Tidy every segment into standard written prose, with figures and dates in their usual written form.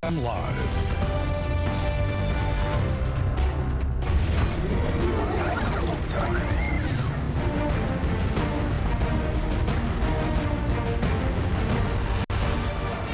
KFSN Live.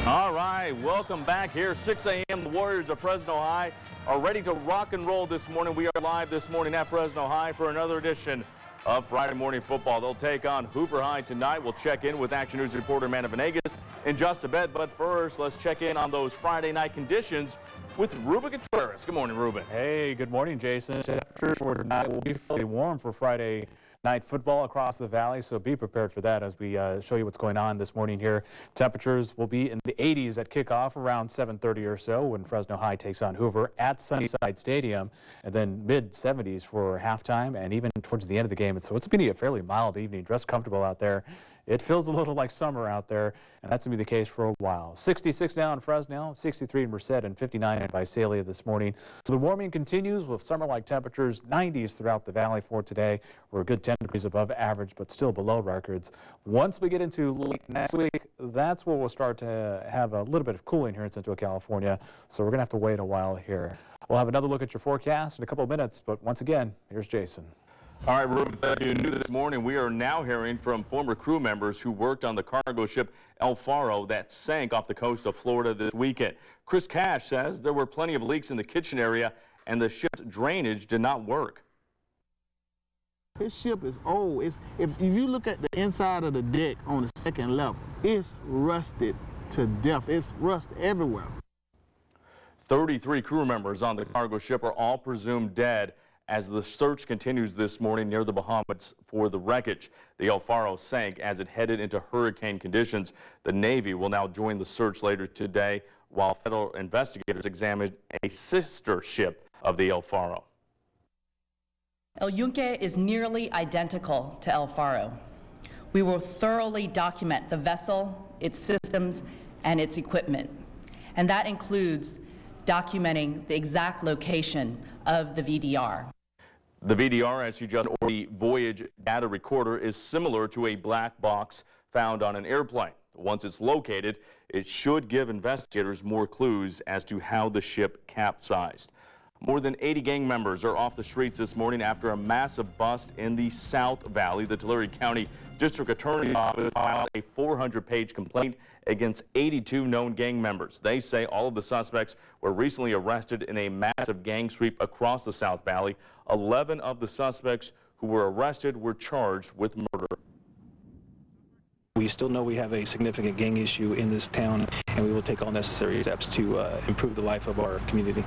All right, welcome back here. 6 a.m. The Warriors of Fresno High are ready to rock and roll this morning. We are live this morning at Fresno High for another edition of Friday Morning Football. They'll take on Hoover High tonight. We'll check in with Action News reporter Amanda Venegas in just a bit. But first, let's check in on those Friday night conditions with Ruben Contreras. Good morning, Ruben. Hey, good morning, Jason. Temperatures for tonight will be fairly warm for Friday night football across the valley, so be prepared for that as we show you what's going on this morning here. Temperatures will be in the 80s at kickoff around 7:30 or so when Fresno High takes on Hoover at Sunnyside Stadium, and then mid-70s for halftime and even towards the end of the game. So it's going to be a fairly mild evening. Dress comfortable out there. It feels a little like summer out there, and that's going to be the case for a while. 66 now in Fresno, 63 in Merced, and 59 in Visalia this morning. So the warming continues with summer-like temperatures, 90s throughout the valley for today. We're a good 10 degrees above average, but still below records. Once we get into late next week, that's where we'll start to have a little bit of cooling here in Central California. So we're going to have to wait a while here. We'll have another look at your forecast in a couple of minutes, but once again, here's Jason. All right, Ruben, you knew this morning we are now hearing from former crew members who worked on the cargo ship El Faro that sank off the coast of Florida this weekend. Chris Cash says there were plenty of leaks in the kitchen area and the ship's drainage did not work. This ship is old. If you look at the inside of the deck on the second level, it's rusted to death. It's rust everywhere. 33 crew members on the cargo ship are all presumed dead as the search continues this morning near the Bahamas for the wreckage. The El Faro sank as it headed into hurricane conditions. The Navy will now join the search later today while federal investigators examine a sister ship of the El Faro. El Yunque is nearly identical to El Faro. We will thoroughly document the vessel, its systems, and its equipment. And that includes documenting the exact location of the VDR. The VDR, as you just heard, the voyage data recorder, is similar to a black box found on an airplane. Once it's located, it should give investigators more clues as to how the ship capsized. More than 80 gang members are off the streets this morning after a massive bust in the South Valley. The Tulare County District Attorney's Office filed a 400-page complaint against 82 known gang members. They say all of the suspects were recently arrested in a massive gang sweep across the South Valley. 11 of the suspects who were arrested were charged with murder. We still know we have a significant gang issue in this town, and we will take all necessary steps to improve the life of our community.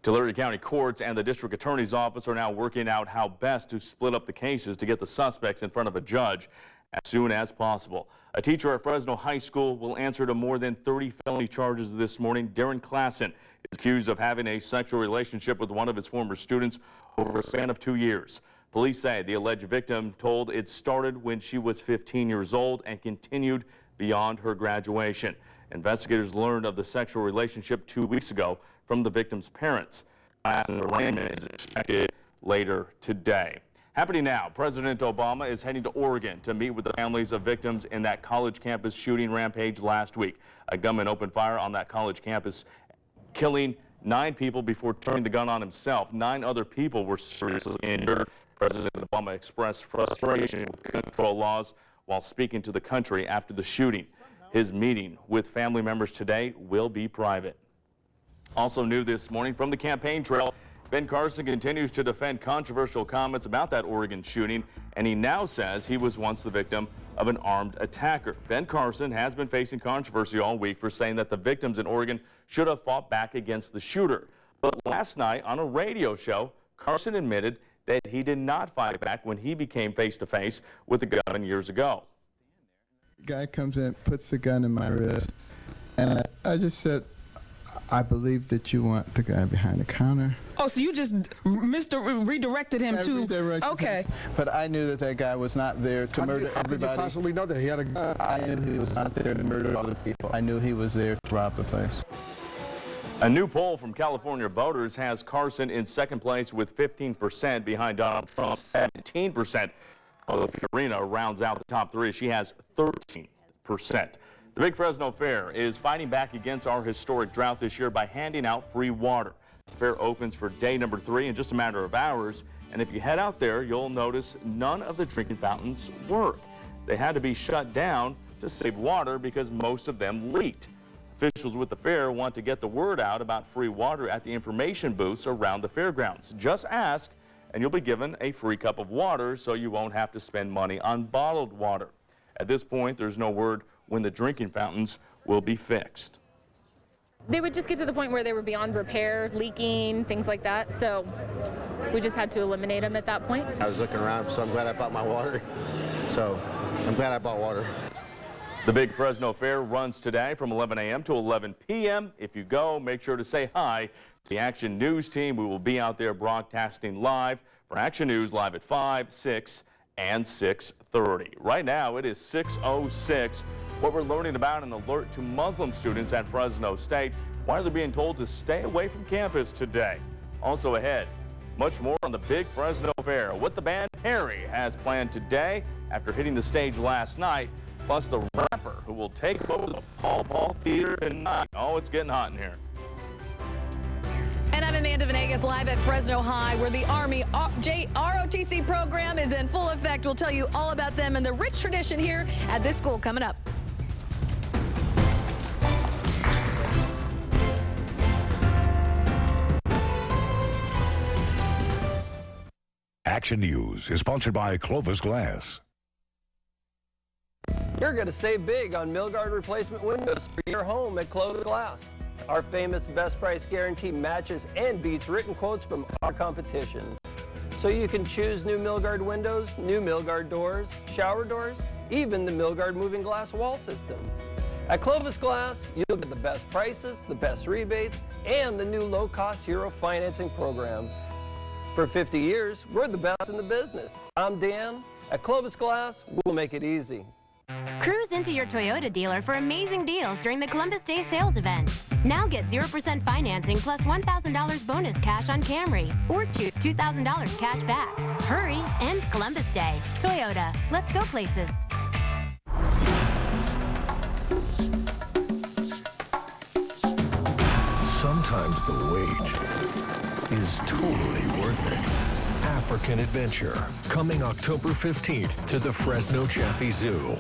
Tulare County courts and the district attorney's office are now working out how best to split up the cases to get the suspects in front of a judge as soon as possible. A teacher at Fresno High School will answer to more than 30 felony charges this morning. Darren Klassen is accused of having a sexual relationship with one of his former students over a span of 2 years. Police say the alleged victim told it started when she was 15 years old and continued beyond her graduation. Investigators learned of the sexual relationship 2 weeks ago from the victim's parents. Klassen's arraignment is expected later today. Happening now, President Obama is heading to Oregon to meet with the families of victims in that college campus shooting rampage last week. A gunman opened fire on that college campus, killing 9 people before turning the gun on himself. 9 other people were seriously injured. President Obama expressed frustration with gun control laws while speaking to the country after the shooting. His meeting with family members today will be private. Also new this morning from the campaign trail, Ben Carson continues to defend controversial comments about that Oregon shooting, and he now says he was once the victim of an armed attacker. Ben Carson has been facing controversy all week for saying that the victims in Oregon should have fought back against the shooter. But last night on a radio show, Carson admitted that he did not fight back when he became face-to-face with the gunman years ago. Guy comes in, puts the gun in my wrist, and I just said, I believe that you want the guy behind the counter. Oh, so you just redirected him to... Okay. Him. But I knew that guy was not there to murder everybody. How could you possibly know that he had a gun? I knew he was not there to murder other people. I knew he was there to rob the place. A new poll from California voters has Carson in second place with 15% behind Donald Trump, 17%. Although Fiorina rounds out the top 3, she has 13%. The Big Fresno Fair is fighting back against our historic drought this year by handing out free water. The fair opens for day number 3 in just a matter of hours, and if you head out there, you'll notice none of the drinking fountains work. They had to be shut down to save water because most of them leaked. Officials with the fair want to get the word out about free water at the information booths around the fairgrounds. Just ask, and you'll be given a free cup of water so you won't have to spend money on bottled water. At this point, there's no word when the drinking fountains will be fixed. They would just get to the point where they were beyond repair, leaking, things like that. So we just had to eliminate them at that point. I was looking around, so I'm glad I bought my water. So I'm glad I bought water. The Big Fresno Fair runs today from 11 a.m. to 11 p.m. If you go, make sure to say hi to the Action News team. We will be out there broadcasting live for Action News live at 5, 6, and 6:30. Right now, it is 6:06. What we're learning about an alert to Muslim students at Fresno State. Why they're being told to stay away from campus today. Also ahead, much more on the Big Fresno Fair. What the band Harry has planned today after hitting the stage last night. Plus the rapper who will take over the Paul Theater tonight. Oh, it's getting hot in here. And I'm Amanda Venegas live at Fresno High, where the Army ROTC program is in full effect. We'll tell you all about them and the rich tradition here at this school coming up. Action News is sponsored by Clovis Glass. You're going to save big on Milgard replacement windows for your home at Clovis Glass. Our famous best price guarantee matches and beats written quotes from our competition. So you can choose new Milgard windows, new Milgard doors, shower doors, even the Milgard moving glass wall system. At Clovis Glass, you'll get the best prices, the best rebates, and the new low-cost Hero financing program. For 50 years, we're the best in the business. I'm Dan. At Clovis Glass, we'll make it easy. Cruise into your Toyota dealer for amazing deals during the Columbus Day sales event. Now get 0% financing plus $1,000 bonus cash on Camry, or choose $2,000 cash back. Hurry, ends Columbus Day. Toyota, let's go places. Sometimes the wait is totally worth it. African Adventure, coming October 15th to the Fresno Chaffee Zoo.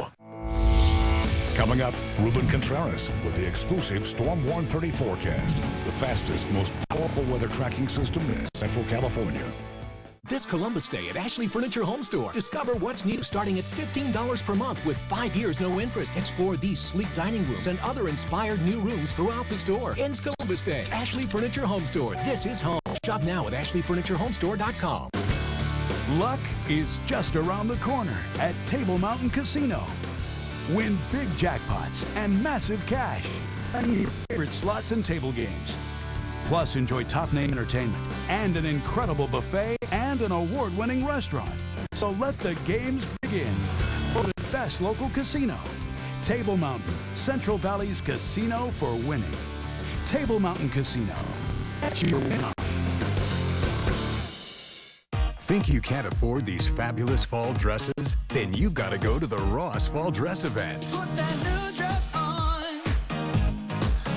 Coming up, Ruben Contreras with the exclusive Storm Warn 30 forecast, the fastest, most powerful weather tracking system in Central California. This Columbus Day at Ashley Furniture Home Store. Discover what's new starting at $15 per month with 5 years no interest. Explore these sleek dining rooms and other inspired new rooms throughout the store. Ends Columbus Day. Ashley Furniture Home Store. This is home. Shop now at ashleyfurnitureHomestore.com. Luck is just around the corner at Table Mountain Casino. Win big jackpots and massive cash on your favorite slots and table games. Plus, enjoy top-name entertainment and an incredible buffet and an award-winning restaurant. So let the games begin. Voted best local casino. Table Mountain, Central Valley's casino for winning. Table Mountain Casino. That's your winner. Think you can't afford these fabulous fall dresses? Then you've got to go to the Ross Fall Dress Event. Put that new dress on.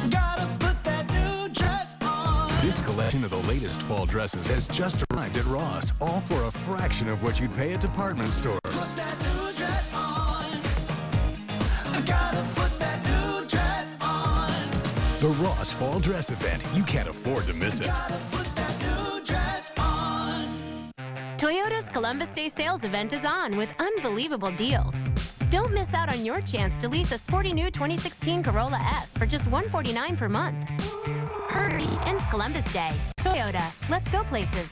Gotta put that new dress on. This collection of the latest fall dresses has just arrived at Ross, all for a fraction of what you'd pay at department stores. Put that new dress on. Gotta put that new dress on. The Ross Fall Dress Event. You can't afford to miss it. Gotta put that new dress on. Toyota's Columbus Day sales event is on with unbelievable deals. Don't miss out on your chance to lease a sporty new 2016 Corolla S for just $149 per month. Hurry, ends Columbus Day. Toyota, let's go places.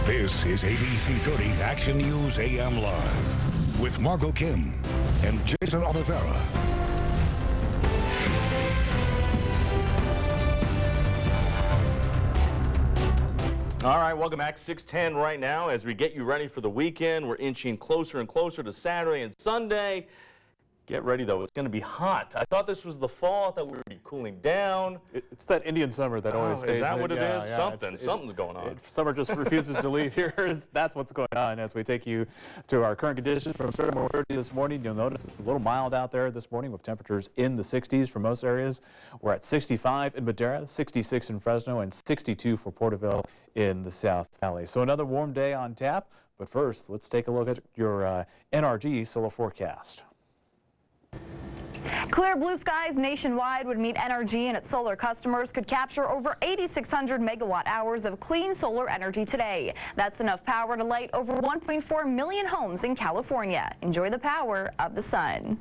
This is ABC30 Action News AM Live with Margot Kim and Jason Oliveira. All right, welcome back. 6:10 right now as we get you ready for the weekend. We're inching closer and closer to Saturday and Sunday. Get ready, though. It's going to be hot. I thought this was the fall. I thought we would be cooling down. It's that Indian summer that always is that what it is? Yeah, Something's going on. Summer just refuses to leave here. That's what's going on. As we take you to our current conditions from 30 this morning, you'll notice it's a little mild out there this morning with temperatures in the 60s for most areas. We're at 65 in Madera, 66 in Fresno, and 62 for Porterville in the South Valley. So another warm day on tap. But first, let's take a look at your NRG solar forecast. Clear blue skies nationwide would mean NRG and its solar customers could capture over 8,600 megawatt hours of clean solar energy today. That's enough power to light over 1.4 million homes in California. Enjoy the power of the sun.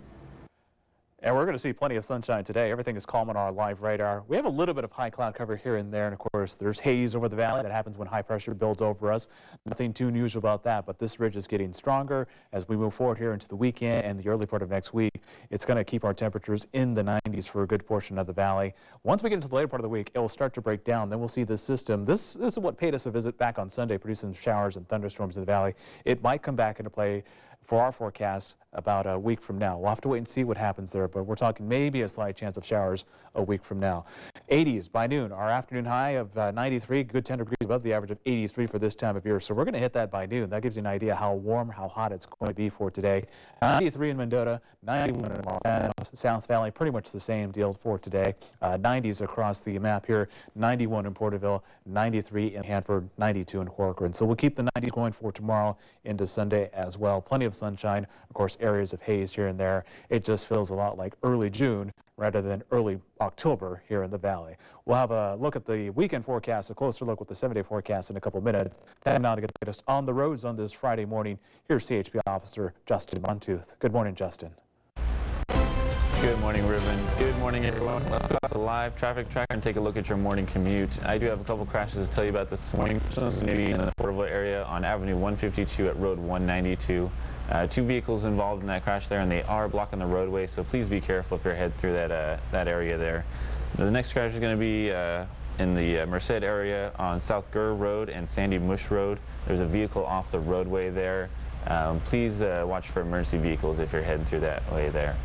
And we're going to see plenty of sunshine today. Everything is calm on our live radar. We have a little bit of high cloud cover here and there, and of course there's haze over the valley. That happens when high pressure builds over us. Nothing too unusual about that, but this ridge is getting stronger as we move forward here into the weekend and the early part of next week. It's going to keep our temperatures in the 90s for a good portion of the valley. Once we get into the later part of the week, it will start to break down. Then we'll see this system. This is what paid us a visit back on Sunday, producing showers and thunderstorms in the valley. It might come back into play for our forecast about a week from now. We'll have to wait and see what happens there, but we're talking maybe a slight chance of showers a week from now. 80s by noon, our afternoon high of 93, good 10 degrees above the average of 83 for this time of year. So we're going to hit that by noon. That gives you an idea how warm, how hot it's going to be for today. 93 in Mendota, 91 in Montana, South Valley, pretty much the same deal for today. 90s across the map here, 91 in Porterville, 93 in Hanford, 92 in Corcoran. So we'll keep the 90s going for tomorrow into Sunday as well. Plenty of sunshine, of course, areas of haze here and there. It just feels a lot like early June rather than early October here in the valley. We'll have a look at the weekend forecast, a closer look with the 7-day forecast in a couple minutes. Time now to get the latest on the roads on this Friday morning. Here's CHP Officer Justin Montooth. Good morning, Justin. Good morning, Ruben. Good morning, everyone. Let's go to the live traffic tracker and take a look at your morning commute. I do have a couple crashes to tell you about this morning. First one's going to be in the Porterville area on Avenue 152 at Road 192. Two vehicles involved in that crash there, and they are blocking the roadway, so please be careful if you're heading through that area there. The next crash is going to be in the Merced area on South Gurr Road and Sandy Mush Road. There's a vehicle off the roadway there. Please watch for emergency vehicles if you're heading through that way there.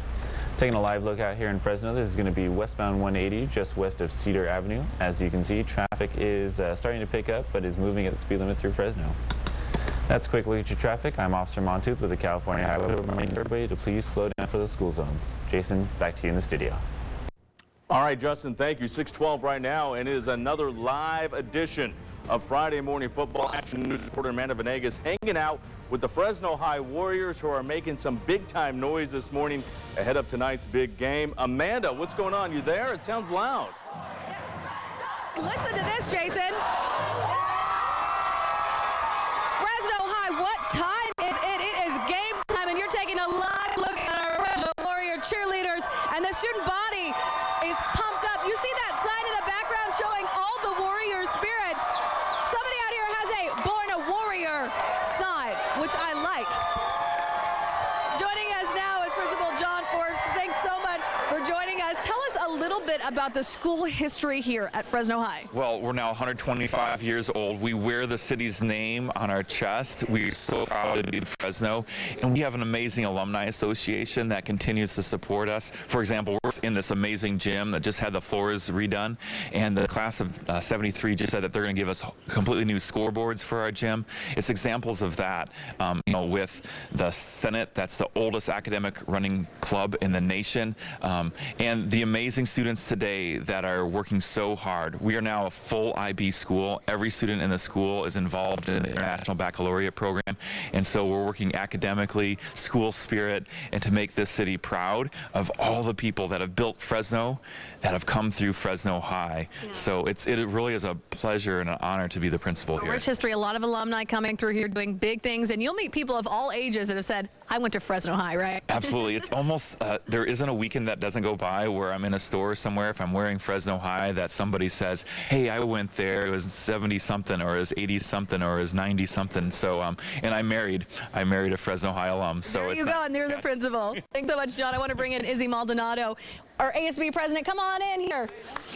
Taking a live look out here in Fresno, this is going to be westbound 180 just west of Cedar Avenue. As you can see, traffic is starting to pick up, but is moving at the speed limit through Fresno. That's a quick look at your traffic. I'm Officer Montooth with the California Highway. Reminding everybody to please slow down for the school zones. Jason, back to you in the studio. All right, Justin, thank you. 6:12 right now, and it is another live edition of Friday Morning Football. Action News reporter Amanda Venegas hanging out with the Fresno High Warriors, who are making some big-time noise this morning ahead of tonight's big game. Amanda, what's going on? You there? It sounds loud. Listen to this, Jason. Fresno High, what time is it? It is game time, and you're taking a live look at our Fresno Warrior cheerleaders, and the student body is pumped up. You see that sign in the background showing all the Warrior spirit. Somebody out here has a Born a Warrior sign, which I like. Joining us now is Principal John Forbes. Thanks so much for joining us. Tell us a little bit about the school history here at Fresno High. Well, we're now 125 years old. We wear the city's name on our chest. We're so proud to be in Fresno, and we have an amazing alumni association that continues to support us. For example, we're in this amazing gym that just had the floors redone, and the class of 73 just said that they're going to give us completely new scoreboards for our gym. It's examples of that, with the Senate, that's the oldest academic running club in the nation, and the amazing students today that are working so hard. We are now a full IB school. Every student in the school is involved in the International Baccalaureate program, and so we're working academically, school spirit, and to make this city proud of all the people that have built Fresno, that have come through Fresno High. Yeah. So it really is a pleasure and an honor to be the principal here. Rich history, a lot of alumni coming through here doing big things, and you'll meet people of all ages that have said, I went to Fresno High, right? Absolutely. It's almost, there isn't a weekend that doesn't go by where I'm in a store somewhere, if I'm wearing Fresno High, that somebody says, hey, I went there, it was 70-something, or it was 80-something, or it was 90-something. So, and I married a Fresno High alum. So there you go, and there's the principal. Thanks so much, John. I want to bring in Izzy Maldonado, our ASB president. Come on in here.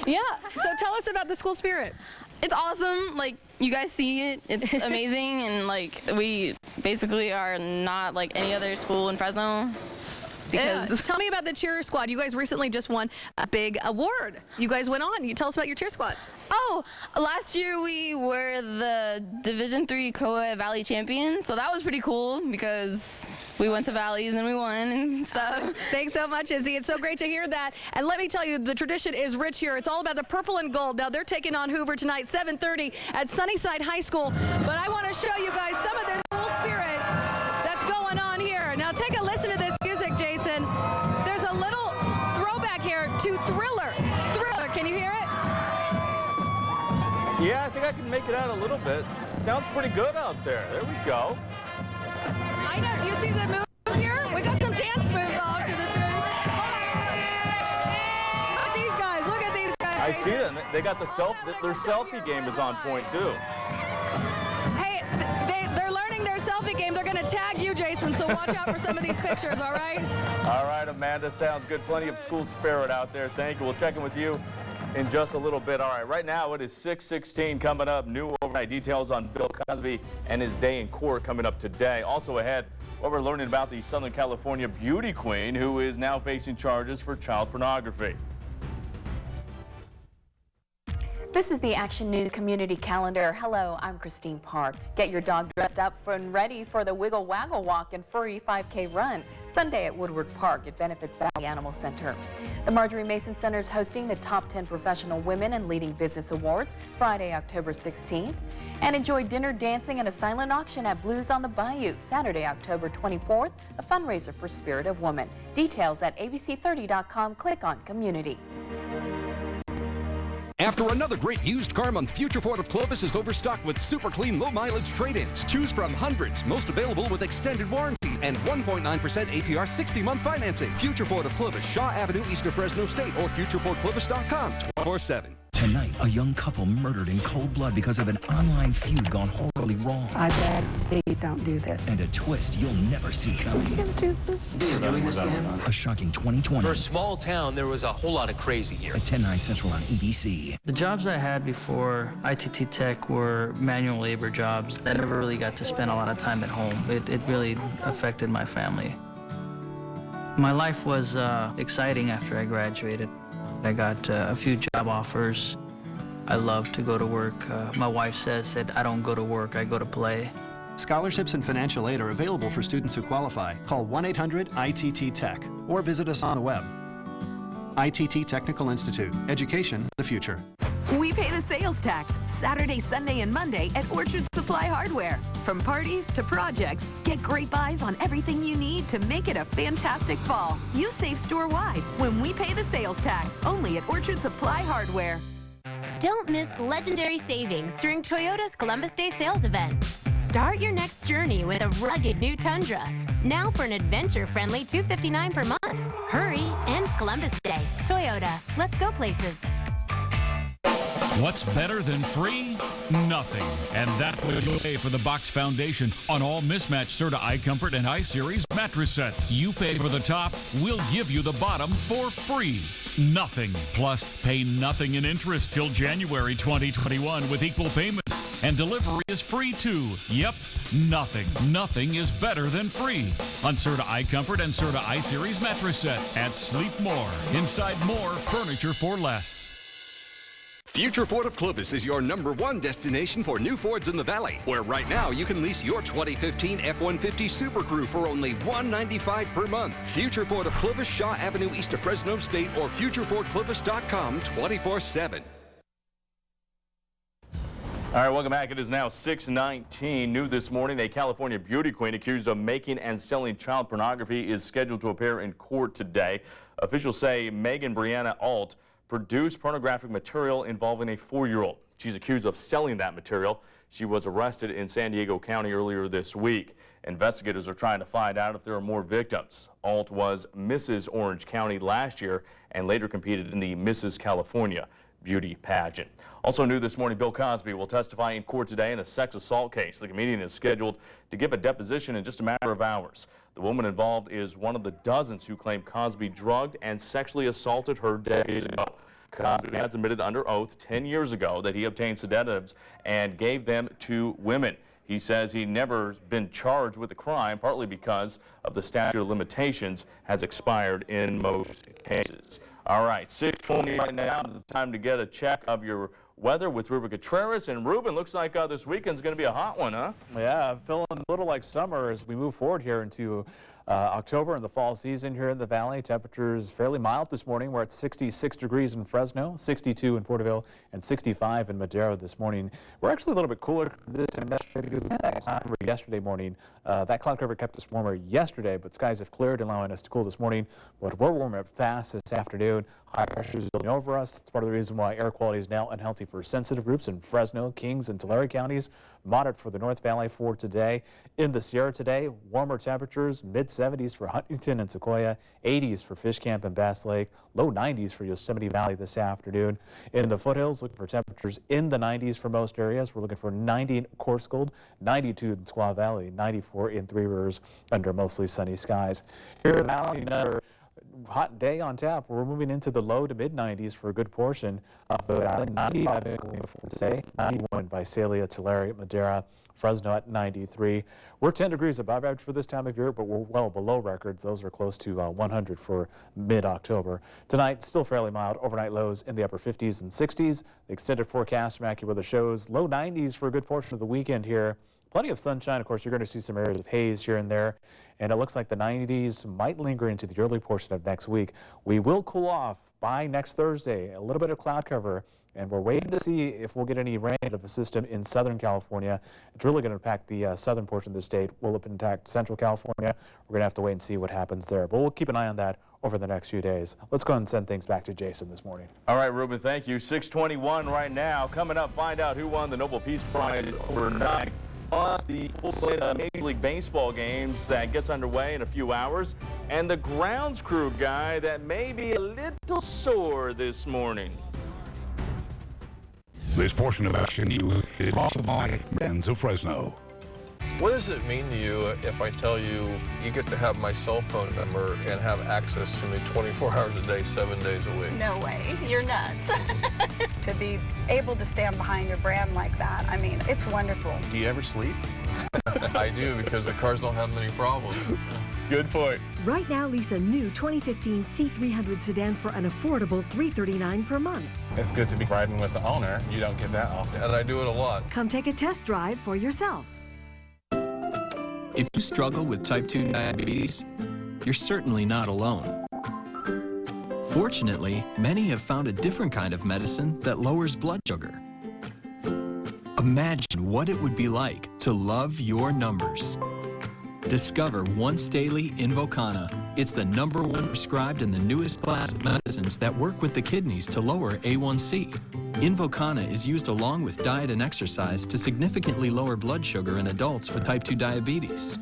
Yeah, so tell us about the school spirit. It's awesome. Like, you guys see it. It's amazing. And, like, we basically are not like any other school in Fresno. Because tell me about the cheer squad. You guys recently just won a big award. You guys went on. You tell us about your cheer squad. Oh, last year we were the Division III Co-Ed Valley champions, so that was pretty cool because we went to Valleys and we won and stuff. Thanks so much, Izzy. It's so great to hear that. And let me tell you, the tradition is rich here. It's all about the purple and gold. Now, they're taking on Hoover tonight, 7:30 at Sunnyside High School. But I want to show you guys some of this cool spirit that's going on here. Now, take a listen to this music, Jason. There's a little throwback here to Thriller. Thriller, can you hear it? Yeah, I think I can make it out a little bit. Sounds pretty good out there. There we go. I know. Do you see the moves here? We got some dance moves off to the students. Look at these guys. Look at these guys. I see them. They got their selfie game is on point too. Hey, they're learning their selfie game. They're going to tag you, Jason, so watch out for some of these pictures, all right? All right, Amanda, sounds good. Plenty of school spirit out there. Thank you. We'll check in with you in just a little bit. All right, right now it is 6:16 coming up. New overnight details on Bill Cosby and his day in court coming up today. Also ahead, what we're learning about the Southern California beauty queen who is now facing charges for child pornography. This is the Action News Community Calendar. Hello, I'm Christine Park. Get your dog dressed up and ready for the Wiggle Waggle Walk and Furry 5K Run Sunday at Woodward Park at Benefits Valley Animal Center. The Marjorie Mason Center is hosting the Top 10 Professional Women in Leading Business Awards Friday, October 16th. And enjoy dinner, dancing, and a silent auction at Blues on the Bayou Saturday, October 24th, a fundraiser for Spirit of Woman. Details at abc30.com. Click on Community. After another great used car month, Future Ford of Clovis is overstocked with super clean, low-mileage trade-ins. Choose from hundreds, most available with extended warranty and 1.9% APR 60-month financing. Future Ford of Clovis, Shaw Avenue, east of Fresno State, or futurefordclovis.com, 24/7. Tonight, a young couple murdered in cold blood because of an online feud gone horribly wrong. I beg, please don't do this. And a twist you'll never see coming. I can't do this. You're doing this to him? A shocking 2020. For a small town, there was a whole lot of crazy here. At 10/9 Central on ABC. The jobs I had before ITT Tech were manual labor jobs. I never really got to spend a lot of time at home. It really affected my family. My life was exciting after I graduated. I got a few job offers. I love to go to work. My wife said, I don't go to work, I go to play. Scholarships and financial aid are available for students who qualify. Call 1-800-ITT-TECH or visit us on the web. ITT Technical Institute. Education, the future. We pay the sales tax Saturday, Sunday, and Monday at Orchard Supply Hardware. From parties to projects, get great buys on everything you need to make it a fantastic fall. You save store-wide when we pay the sales tax, only at Orchard Supply Hardware. Don't miss legendary savings during Toyota's Columbus Day sales event. Start your next journey with a rugged new Tundra. Now for an adventure-friendly $259 per month. Hurry, ends Columbus Day. Toyota, let's go places. What's better than free? Nothing. And that's what you'll pay for the Box Foundation on all mismatched Serta iComfort and iSeries mattress sets. You pay for the top, we'll give you the bottom for free. Nothing. Plus, pay nothing in interest till January 2021 with equal payments. And delivery is free too. Yep, nothing. Nothing is better than free on Serta iComfort and Serta iSeries mattress sets at Sleep More. Inside more, furniture for less. Future Ford of Clovis is your #1 destination for new Fords in the Valley, where right now you can lease your 2015 F-150 Super Crew for only $195 per month. Future Ford of Clovis, Shaw Avenue east of Fresno State, or futurefordclovis.com 24/7. All right, welcome back. It is now 6:19. New this morning, a California beauty queen accused of making and selling child pornography is scheduled to appear in court today. Officials say Megan Brianna Alt produced pornographic material involving a 4-year-old. She's accused of selling that material. She was arrested in San Diego County earlier this week. Investigators are trying to find out if there are more victims. Alt was Mrs. Orange County last year and later competed in the Mrs. California beauty pageant. Also new this morning, Bill Cosby will testify in court today in a sex assault case. The comedian is scheduled to give a deposition in just a matter of hours. The woman involved is one of the dozens who claim Cosby drugged and sexually assaulted her decades ago. Cosby has admitted under oath 10 years ago that he obtained sedatives and gave them to women. He says he never been charged with a crime, partly because of the statute of limitations has expired in most cases. All right, 6:20 right now. It's time to get a check of your weather with Ruben Contreras. And Ruben, looks like this weekend's going to be a hot one, huh? Yeah, feeling a little like summer as we move forward here into October and the fall season here in the valley. Temperatures fairly mild this morning. We're at 66 degrees in Fresno, 62 in Porterville, and 65 in Madero this morning. We're actually a little bit cooler this time yesterday morning. That cloud cover kept us warmer yesterday, but skies have cleared, allowing us to cool this morning. But we're warming up fast this afternoon. High pressure is building over us. It's part of the reason why air quality is now unhealthy for sensitive groups in Fresno, Kings, and Tulare counties. Moderate for the North Valley for today. In the Sierra today, warmer temperatures, mid-70s for Huntington and Sequoia, 80s for Fish Camp and Bass Lake, low 90s for Yosemite Valley this afternoon. In the foothills, looking for temperatures in the 90s for most areas. We're looking for 90 in Coarse Gold, 92 in Squaw Valley, 94 in Three Rivers under mostly sunny skies. Here in the valley, another hot day on tap. We're moving into the low to mid 90s for a good portion of the valley. 95 for today, 91 in Visalia, Tulare, Madera, Fresno at 93. We're 10 degrees above average for this time of year, but we're well below records. Those are close to 100 for mid-October. Tonight, still fairly mild. Overnight lows in the upper 50s and 60s. The extended forecast from AccuWeather shows low 90s for a good portion of the weekend here. Plenty of sunshine. Of course, you're going to see some areas of haze here and there, and it looks like the 90s might linger into the early portion of next week. We will cool off by next Thursday. A little bit of cloud cover, and we're waiting to see if we'll get any rain out of a system in Southern California. It's really going to impact the southern portion of the state. Will it impact Central California? We're going to have to wait and see what happens there, but we'll keep an eye on that over the next few days. Let's go ahead and send things back to Jason this morning. All right, Ruben, thank you. 6:21 right now. Coming up, find out who won the Nobel Peace Prize overnight. Plus, the full slate of Major League Baseball games that gets underway in a few hours, and the grounds crew guy that may be a little sore this morning. This portion of Action News is brought to you by Men's of Fresno. What does it mean to you if I tell you you get to have my cell phone number and have access to me 24 hours a day, 7 days a week? No way. You're nuts. To be able to stand behind your brand like that, I mean, it's wonderful. Do you ever sleep? I do, because the cars don't have many problems. Good point. Right now, lease a new 2015 C300 sedan for an affordable $339 per month. It's good to be riding with the owner. You don't get that often. And I do it a lot. Come take a test drive for yourself. If you struggle with type 2 diabetes, you're certainly not alone. Fortunately, many have found a different kind of medicine that lowers blood sugar. Imagine what it would be like to love your numbers. Discover once daily Invokana. It's the #1 prescribed in the newest class of medicines that work with the kidneys to lower A1C. Invokana is used along with diet and exercise to significantly lower blood sugar in adults with type 2 diabetes.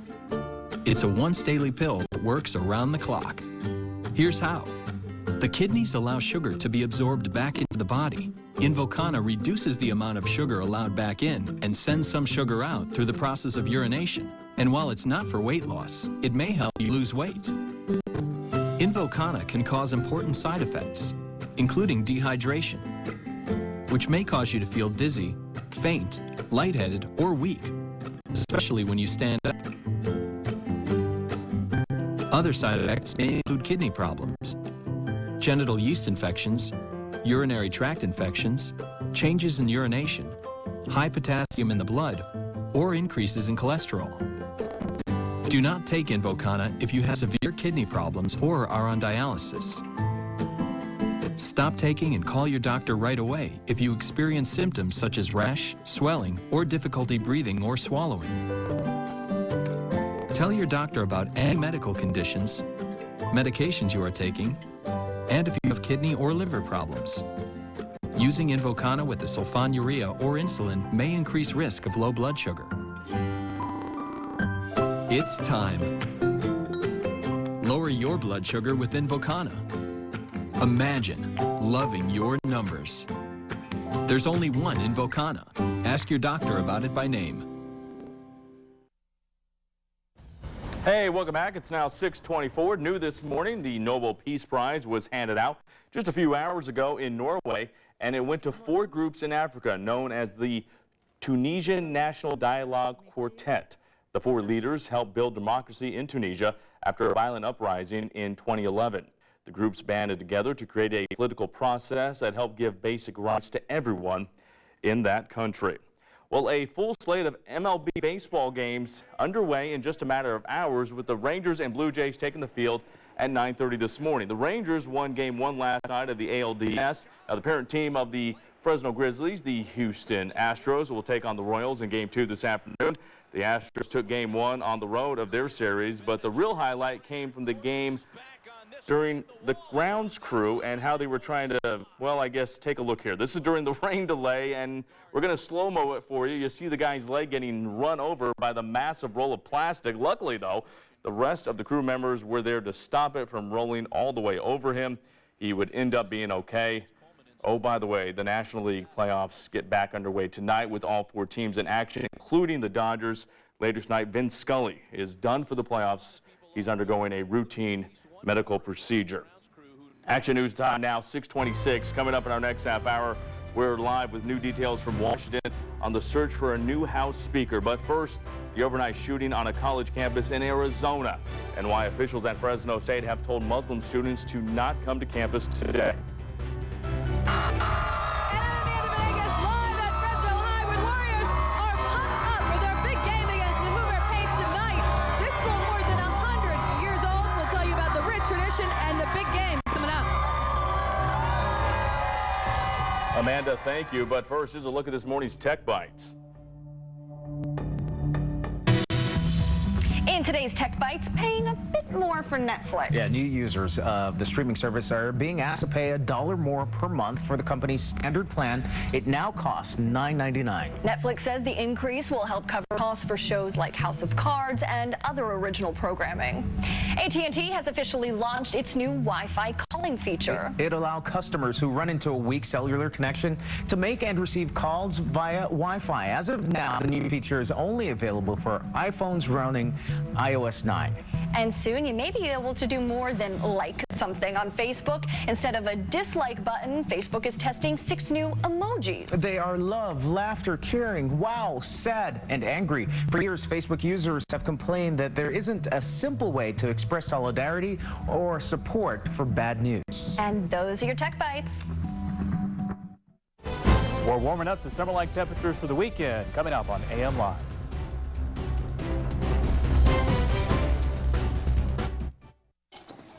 It's a once daily pill that works around the clock. Here's how. The kidneys allow sugar to be absorbed back into the body. Invokana reduces the amount of sugar allowed back in and sends some sugar out through the process of urination. And while it's not for weight loss, it may help you lose weight. Invokana can cause important side effects, including dehydration, which may cause you to feel dizzy, faint, lightheaded, or weak, especially when you stand up. Other side effects may include kidney problems, genital yeast infections, urinary tract infections, changes in urination, high potassium in the blood, or increases in cholesterol. Do not take Invokana if you have severe kidney problems or are on dialysis. Stop taking and call your doctor right away if you experience symptoms such as rash, swelling, or difficulty breathing or swallowing. Tell your doctor about any medical conditions, medications you are taking, and if you have kidney or liver problems. Using Invokana with the sulfonylurea or insulin may increase risk of low blood sugar. It's time. Lower your blood sugar with Invokana. Imagine loving your numbers. There's only one Invokana. Ask your doctor about it by name. Hey, welcome back. It's now 6:24. New this morning, the Nobel Peace Prize was handed out just a few hours ago in Norway, and it went to 4 groups in Africa known as the Tunisian National Dialogue Quartet. The 4 leaders helped build democracy in Tunisia after a violent uprising in 2011. The groups banded together to create a political process that helped give basic rights to everyone in that country. Well, a full slate of MLB baseball games underway in just a matter of hours, with the Rangers and Blue Jays taking the field at 9:30 this morning. The Rangers won Game 1 last night of the ALDS. Now, the parent team of the Fresno Grizzlies, the Houston Astros, will take on the Royals in Game 2 this afternoon. The Astros took Game 1 on the road of their series, but the real highlight came from the game during the grounds crew and how they were trying to, well, I guess, take a look here. This is during the rain delay, and we're going to slow-mo it for you. You see the guy's leg getting run over by the massive roll of plastic. Luckily, though, the rest of the crew members were there to stop it from rolling all the way over him. He would end up being okay. Oh, by the way, the National League playoffs get back underway tonight with all 4 teams in action, including the Dodgers. Later tonight, Vin Scully is done for the playoffs. He's undergoing a routine medical procedure. Action News time now, 6:26. Coming up in our next half hour, we're live with new details from Washington on the search for a new House Speaker. But first, the overnight shooting on a college campus in Arizona, and why officials at Fresno State have told Muslim students to not come to campus today. Amanda, thank you. But first, here's a look at this morning's Tech Bites. In today's Tech Bites, paying a bit more for Netflix. Yeah, new users of the streaming service are being asked to pay $1 more per month for the company's standard plan. It now costs $9.99. Netflix says the increase will help cover costs for shows like House of Cards and other original programming. AT&T has officially launched its new Wi-Fi calling feature. It'll allow customers who run into a weak cellular connection to make and receive calls via Wi-Fi. As of now, the new feature is only available for iPhones running iOS 9. And soon you may be able to do more than like something on Facebook. Instead of a dislike button, Facebook is testing 6 new emojis. They are love, laughter, caring, wow, sad, and angry. For years, Facebook users have complained that there isn't a simple way to express solidarity or support for bad news. And those are your Tech Bites. We're warming up to summer-like temperatures for the weekend. Coming up on AM Live.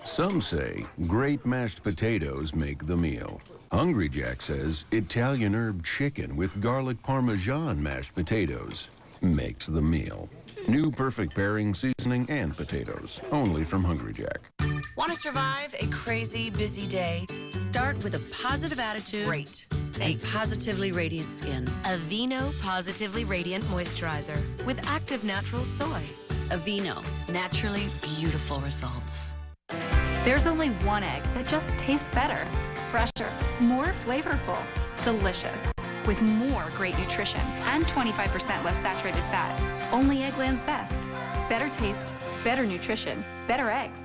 Some say great mashed potatoes make the meal. Hungry Jack says Italian herb chicken with garlic parmesan mashed potatoes makes the meal. New perfect pairing, seasoning, and potatoes. Only from Hungry Jack. Want to survive a crazy, busy day? Start with a positive attitude. Great. And positively radiant skin. Aveeno Positively Radiant Moisturizer with active natural soy. Aveeno, naturally beautiful results. There's only one egg that just tastes better, fresher, more flavorful, delicious, with more great nutrition and 25% less saturated fat. Only Eggland's Best. Better taste, better nutrition, better eggs.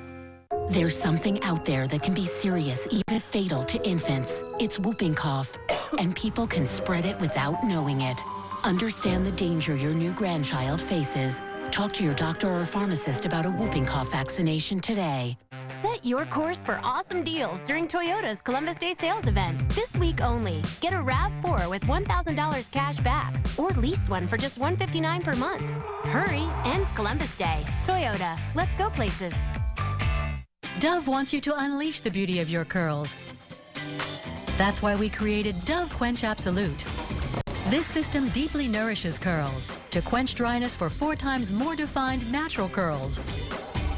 There's something out there that can be serious, even fatal to infants. It's whooping cough, and people can spread it without knowing it. Understand the danger your new grandchild faces. Talk to your doctor or pharmacist about a whooping cough vaccination today. Set your course for awesome deals during Toyota's Columbus Day sales event. This week only. Get a RAV4 with $1,000 cash back, or lease one for just $159 per month. Hurry, ends Columbus Day. Toyota, let's go places. Dove wants you to unleash the beauty of your curls. That's why we created Dove Quench Absolute. This system deeply nourishes curls to quench dryness for 4 times more defined natural curls.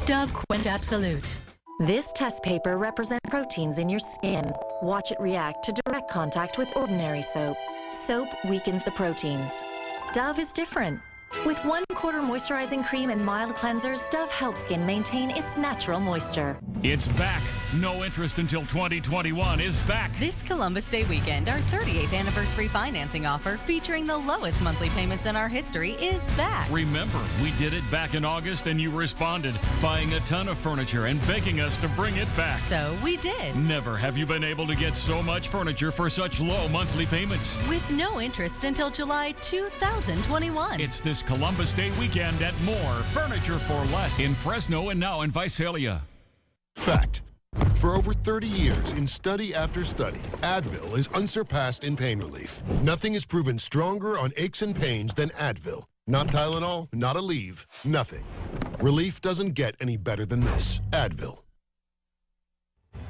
Dove Quench Absolute. This test paper represents proteins in your skin. Watch it react to direct contact with ordinary soap. Soap weakens the proteins. Dove is different. With 1/4 moisturizing cream and mild cleansers, Dove helps skin maintain its natural moisture. It's back. No interest until 2021 is back. This Columbus Day weekend, our 38th anniversary financing offer featuring the lowest monthly payments in our history is back. Remember, we did it back in August and you responded, buying a ton of furniture and begging us to bring it back. So we did. Never have you been able to get so much furniture for such low monthly payments. With no interest until July 2021. It's this Columbus Day weekend at More Furniture for Less in Fresno and now in Visalia. Fact. For over 30 years, in study after study, Advil is unsurpassed in pain relief. Nothing is proven stronger on aches and pains than Advil. Not Tylenol, not Aleve, nothing. Relief doesn't get any better than this. Advil.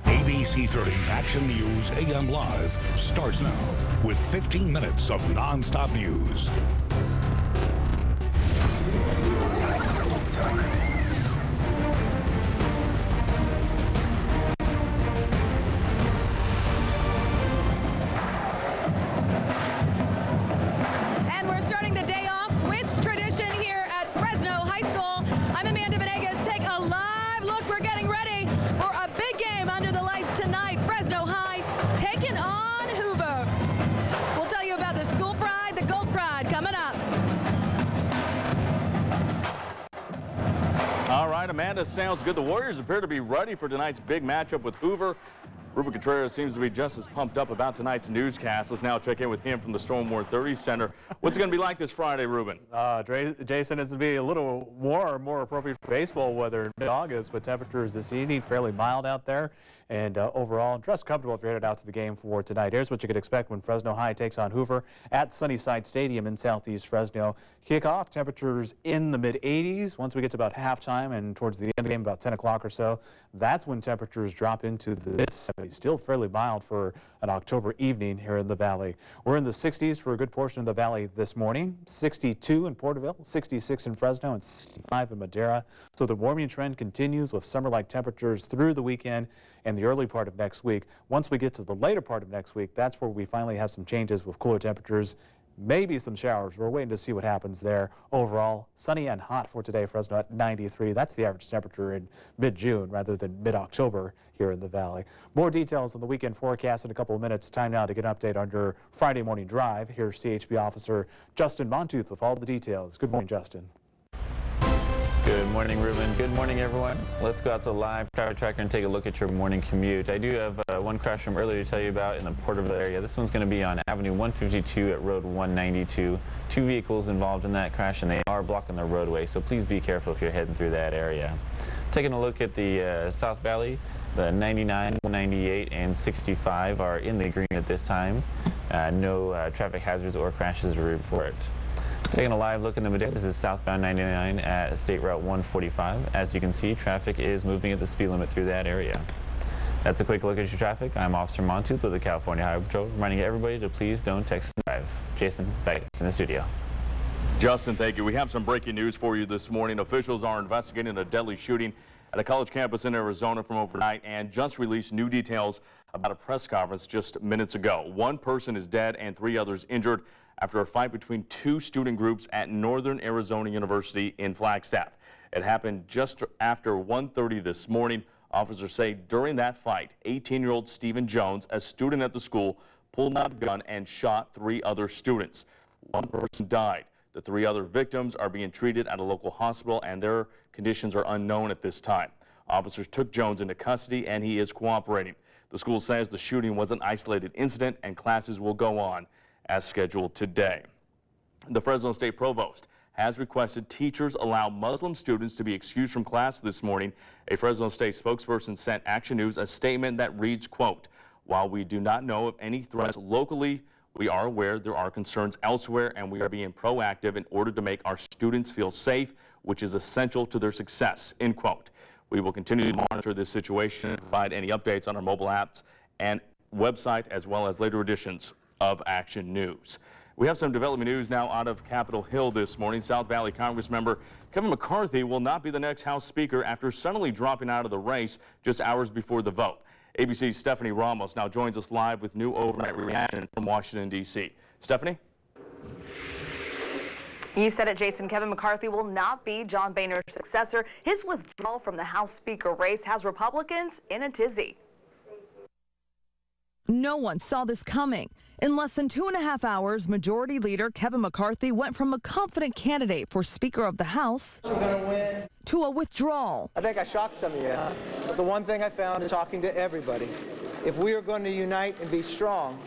ABC30 Action News AM Live starts now with 15 minutes of non-stop news. And we're starting the day off with tradition here at Fresno High School. I'm Amanda Venegas. Take a live look. We're getting ready for a big game under the lights tonight. Fresno High taking on Hoover. We'll tell you about the school pride, the gold pride, coming up. All right, Amanda, sounds good. The Warriors appear to be ready for tonight's big matchup with Hoover. Ruben Contreras seems to be just as pumped up about tonight's newscast. Let's now check in with him from the Storm War 30 Center. What's it going to be like this Friday, Ruben? Jason, it's going to be a little warm, more appropriate for baseball weather in mid-August, but temperatures this evening fairly mild out there. And overall, dress comfortable if you're headed out to the game for tonight. Here's what you could expect when Fresno High takes on Hoover at Sunnyside Stadium in southeast Fresno. Kickoff, temperatures in the mid-80s. Once we get to about halftime and towards the end of the game, about 10 o'clock or so, that's when temperatures drop into the mid-70s. Still fairly mild for an October evening here in the Valley. We're in the 60s for a good portion of the Valley this morning. 62 in Porterville, 66 in Fresno, and 65 in Madera. So the warming trend continues with summer-like temperatures through the weekend and the early part of next week. Once we get to the later part of next week, that's where we finally have some changes with cooler temperatures, maybe some showers. We're waiting to see what happens there. Overall, sunny and hot for today, Fresno at 93. That's the average temperature in mid-June rather than mid-October here in the Valley. More details on the weekend forecast in a couple of minutes. Time now to get an update on your Friday morning drive. Here's CHP officer Justin Montooth with all the details. Good morning, Justin. Good morning, Ruben. Good morning, everyone. Let's go out to the live traffic tracker and take a look at your morning commute. I do have one crash from earlier to tell you about in the Porterville area. This one's going to be on Avenue 152 at Road 192. Two vehicles involved in that crash, and they are blocking the roadway, so please be careful if you're heading through that area. Taking a look at the South Valley, the 99, 198, and 65 are in the green at this time. No traffic hazards or crashes to report. Taking a live look in the Madera, this is southbound 99 at State Route 145. As you can see, traffic is moving at the speed limit through that area. That's a quick look at your traffic. I'm Officer Montooth with the California Highway Patrol, reminding everybody to please don't text and drive. Jason, back in the studio. Justin, thank you. We have some breaking news for you this morning. Officials are investigating a deadly shooting at a college campus in Arizona from overnight and just released new details about a press conference just minutes ago. One person is dead and 3 others injured after a fight between 2 student groups at Northern Arizona University in Flagstaff. It happened just after 1:30 this morning. Officers say during that fight, 18-year-old Stephen Jones, a student at the school, pulled out a gun and shot 3 other students. 1 person died. The 3 other victims are being treated at a local hospital and their conditions are unknown at this time. Officers took Jones into custody and he is cooperating. The school says the shooting was an isolated incident and classes will go on as scheduled today. The Fresno State Provost has requested teachers allow Muslim students to be excused from class this morning. A Fresno State spokesperson sent Action News a statement that reads, quote, "While we do not know of any threats locally, we are aware there are concerns elsewhere and we are being proactive in order to make our students feel safe, which is essential to their success," end quote. We will continue to monitor this situation and provide any updates on our mobile apps and website as well as later editions of Action News. We have some development news now out of Capitol Hill this morning. South Valley Congress member Kevin McCarthy will not be the next House Speaker after suddenly dropping out of the race just hours before the vote. ABC's Stephanie Ramos now joins us live with new overnight reaction from Washington, D.C. Stephanie? You said it, Jason. Kevin McCarthy will not be John Boehner's successor. His withdrawal from the House Speaker race has Republicans in a tizzy. No one saw this coming. In less than 2.5 hours, Majority Leader Kevin McCarthy went from a confident candidate for Speaker of the House to a withdrawal. I think I shocked some of you, but the one thing I found is talking to everybody. If we are going to unite and be strong,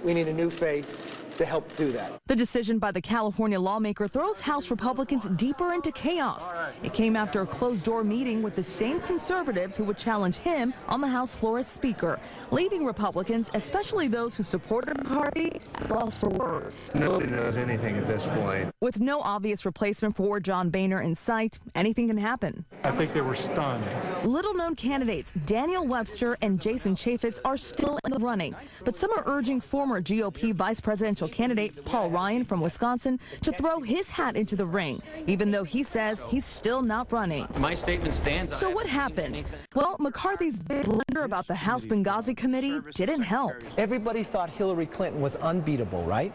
we need a new face to help do that. The decision by the California lawmaker throws House Republicans deeper into chaos. It came after a closed-door meeting with the same conservatives who would challenge him on the House floor as Speaker, leaving Republicans, especially those who supported McCarthy, at loss for words. Nobody knows anything at this point. With no obvious replacement for John Boehner in sight, anything can happen. I think they were stunned. Little-known candidates Daniel Webster and Jason Chaffetz are still in the running, but some are urging former GOP vice presidential candidate Paul Ryan from Wisconsin to throw his hat into the ring, even though he says he's still not running. My statement stands. So what happened? Well, McCarthy's big blunder about the House Benghazi committee didn't help. Everybody thought Hillary Clinton was unbeatable, right?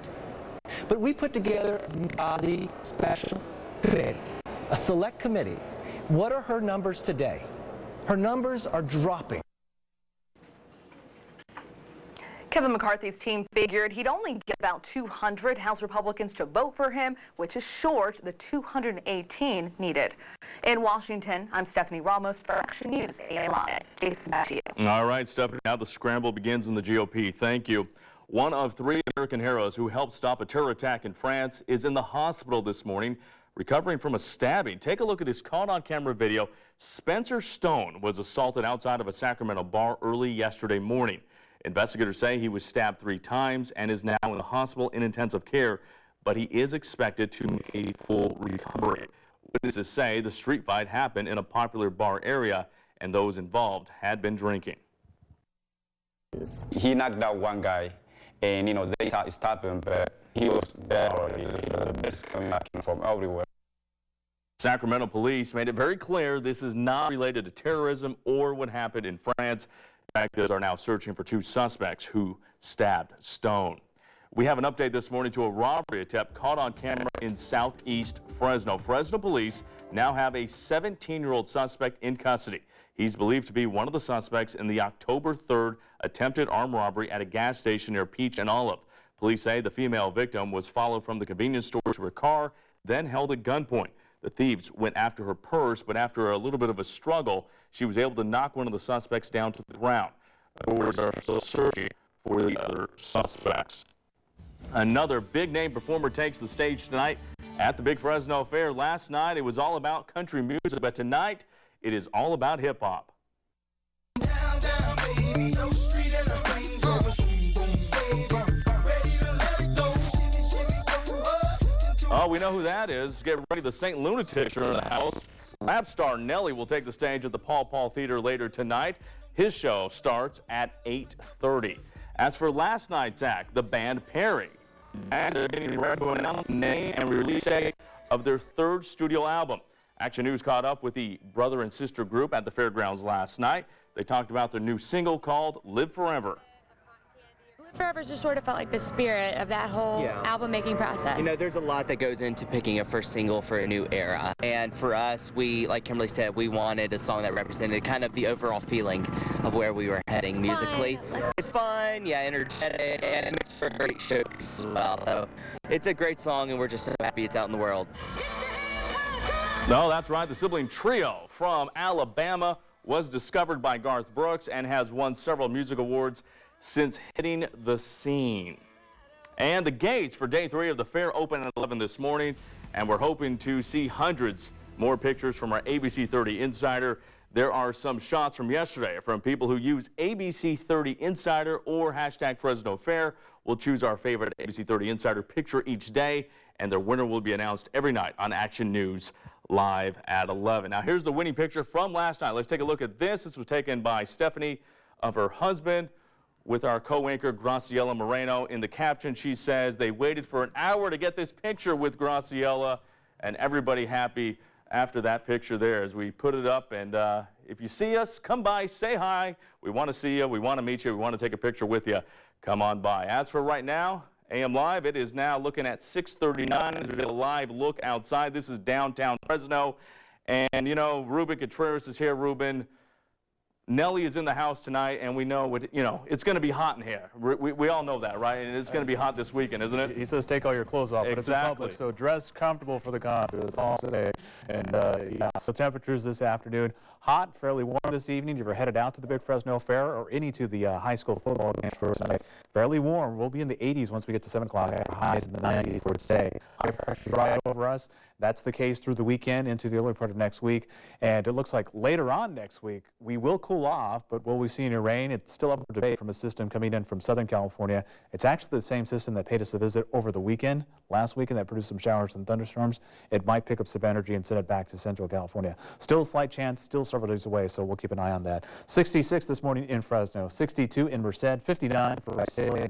But we put together a Benghazi special committee, a select committee. What are her numbers today? Her numbers are dropping. Kevin McCarthy's team figured he'd only get about 200 House Republicans to vote for him, which is short the 218 needed. In Washington, I'm Stephanie Ramos for Action News AM Live. Jason, back to you. All right, Stephanie, now the scramble begins in the GOP. Thank you. One of 3 American heroes who helped stop a terror attack in France is in the hospital this morning, recovering from a stabbing. Take a look at this caught-on-camera video. Spencer Stone was assaulted outside of a Sacramento bar early yesterday morning. Investigators say he was stabbed 3 times and is now in the hospital in intensive care, but he is expected to make a full recovery. Witnesses say the street fight happened in a popular bar area and those involved had been drinking. He knocked out one guy and, they thought it stopped him, but he was dead already. The bullets coming back from everywhere. Sacramento police made it very clear this is not related to terrorism or what happened in France. Detectives are now searching for 2 suspects who stabbed Stone. We have an update this morning to a robbery attempt caught on camera in southeast Fresno. Fresno police now have a 17-year-old suspect in custody. He's believed to be one of the suspects in the October 3rd attempted armed robbery at a gas station near Peach and Olive. Police say the female victim was followed from the convenience store to her car, then held at gunpoint. The thieves went after her purse, but after a little bit of a struggle, she was able to knock one of the suspects down to the ground. Authorities are still searching for the other suspects. Another big-name performer takes the stage tonight at the Big Fresno Fair. Last night, it was all about country music, but tonight, it is all about hip-hop. Oh, we know who that is. Get ready, the St. Lunatics are in the house. Rap star Nelly will take the stage at the Paul Theater later tonight. His show starts at 8:30. As for last night's act, the band Perry. And they're getting ready to announce the name and release date of their 3rd studio album. Action News caught up with the brother and sister group at the fairgrounds last night. They talked about their new single called Live Forever. Forever just sort of felt like the spirit of that whole album making process. There's a lot that goes into picking a first single for a new era. And for us, like Kimberly said, we wanted a song that represented kind of the overall feeling of where we were heading musically. It's fun, energetic, and it makes for a great showcase as well. So it's a great song, and we're just so happy it's out in the world. No, that's right. The sibling trio from Alabama was discovered by Garth Brooks and has won several music awards since hitting the scene. And the gates for day 3 of the fair open at 11 this morning, and we're hoping to see hundreds more pictures from our ABC30 Insider. There are some shots from yesterday from people who use ABC30 Insider or hashtag Fresno Fair. We'll choose our favorite ABC30 Insider picture each day, and their winner will be announced every night on Action News live at 11. Now here's the winning picture from last night. Let's take a look at this. This was taken by Stephanie of her husband with our co-anchor Graciela Moreno. In the caption, she says they waited for an hour to get this picture with Graciela, and everybody happy after that picture there as we put it up. And if you see us, come by, say hi. We want to see you. We want to meet you. We want to take a picture with you. Come on by. As for right now, AM Live. It is now looking at 6:39 as we get a live look outside. This is downtown Fresno. And, you know, Ruben Contreras is here. Ruben, Nelly is in the house tonight, and we know it's going to be hot in here. We all know that, right? And it's going to be hot this weekend, isn't it? He says take all your clothes off, but it's in public, so dress comfortable for the concert. That's all I'm saying. And yeah, so temperatures this afternoon, hot, fairly warm this evening. If you're headed out to the Big Fresno Fair or any to the high school football games for tonight, fairly warm. We'll be in the 80s once we get to 7 o'clock after highs in the 90s for today. High pressure right over us. That's the case through the weekend into the early part of next week. And it looks like later on next week, we will cool off, but will we see any rain? It's still up for debate from a system coming in from Southern California. It's actually the same system that paid us a visit over the weekend, last weekend, that produced some showers and thunderstorms. It might pick up some energy and send it back to Central California. Still a slight chance, still several days away, so we'll keep an eye on that. 66 this morning in Fresno, 62 in Merced, 59 for Visalia,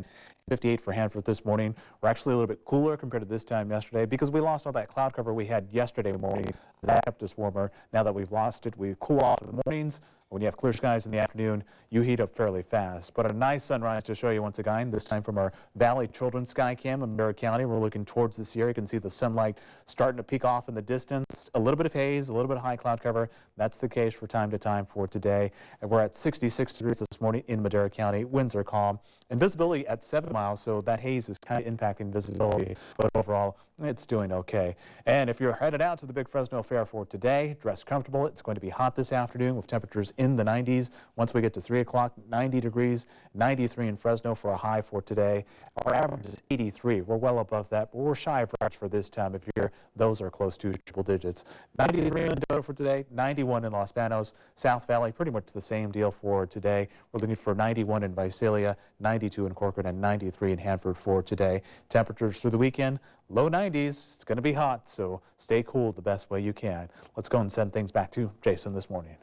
58 for Hanford this morning. We're actually a little bit cooler compared to this time yesterday because we lost all that cloud cover we had yesterday morning. That kept us warmer. Now that we've lost it, we cool off in the mornings. When you have clear skies in the afternoon, you heat up fairly fast. But a nice sunrise to show you once again, this time from our Valley Children's Sky Cam in Madera County. We're looking towards this area. You can see the sunlight starting to peek off in the distance. A little bit of haze, a little bit of high cloud cover. That's the case for time to time for today. And we're at 66 degrees this morning in Madera County. Winds are calm. And visibility at 7 miles, so that haze is kind of impacting visibility. But overall, it's doing okay. And if you're headed out to the Big Fresno Fair for today, dress comfortable. It's going to be hot this afternoon with temperatures in the 90s. Once we get to 3 o'clock, 90 degrees, 93 in Fresno for a high for today. Our average is 83. We're well above that, but we're shy of average for this time of year. Those are close to triple digits. 93 in Mendota for today, 91 in Los Banos. South Valley, pretty much the same deal for today. We're looking for 91 in Visalia, 92 in Corcoran, and 93 in Hanford for today. Temperatures through the weekend, low 90s. It's going to be hot, so stay cool the best way you can. Let's go and send things back to Jason this morning.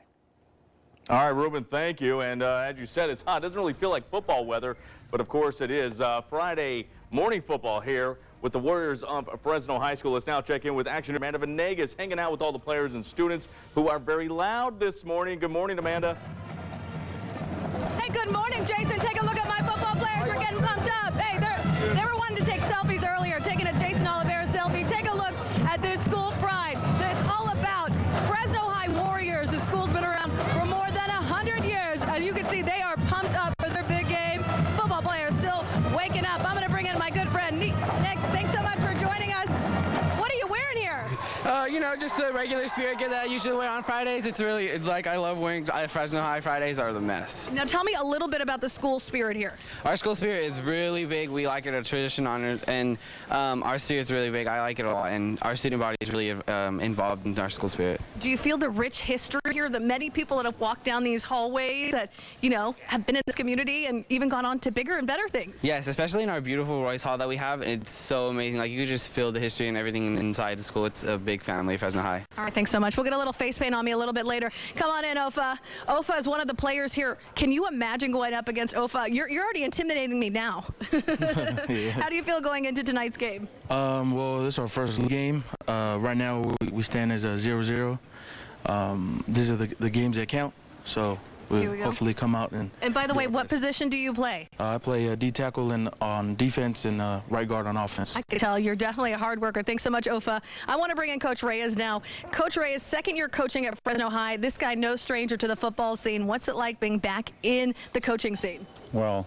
All right, Ruben, thank you. And as you said, it's hot. It doesn't really feel like football weather, but of course it is. Friday morning football here with the Warriors of Fresno High School. Let's now check in with Action Amanda Venegas, hanging out with all the players and students who are very loud this morning. Good morning, Amanda. Hey, good morning, Jason. Take a look at my football players. We're getting pumped up. Hey, they were wanting to take selfies earlier, taking a Jason Oliveira selfie. Take a look at this school pride. It's all about Fresno High Warriors. The school's been around for more than 100 years. As you can see, they are pumped up for their big game. Football players still waking up. I'm going to bring in my good friend, Nick. Thanks so much for joining us. What are you wearing here? You know, just the regular spirit gear that I usually wear on Fridays. It's really, like, I love wearing Fresno High Fridays are the best. Now tell me a little bit about the school spirit here. Our school spirit is really big. We like it, a tradition on it, and our spirit's really big. I like it a lot, and our student body is really involved in our school spirit. Do you feel the rich history here, the many people that have walked down these hallways that, you know, have been in this community and even gone on to bigger and better things? Yes, especially in our beautiful Royce Hall that we have. It's so amazing. Like, you could just feel the history and everything inside the school. It's a big family, Fresno High. All right, thanks so much. We'll get a little face paint on me a little bit later. Come on in, Ofa. Ofa is one of the players here. Can you imagine going up against Ofa? You're already intimidating me now. Yeah. How do you feel going into tonight's game? Well, this is our first game. Right now, we stand as a 0-0. These are the games that count, so we'll hopefully come out and... And by the way, what position do you play? I play D tackle on defense and right guard on offense. I can tell you're definitely a hard worker. Thanks so much, Ofa. I want to bring in Coach Reyes now. Coach Reyes, second year coaching at Fresno High. This guy, no stranger to the football scene. What's it like being back in the coaching scene? Well,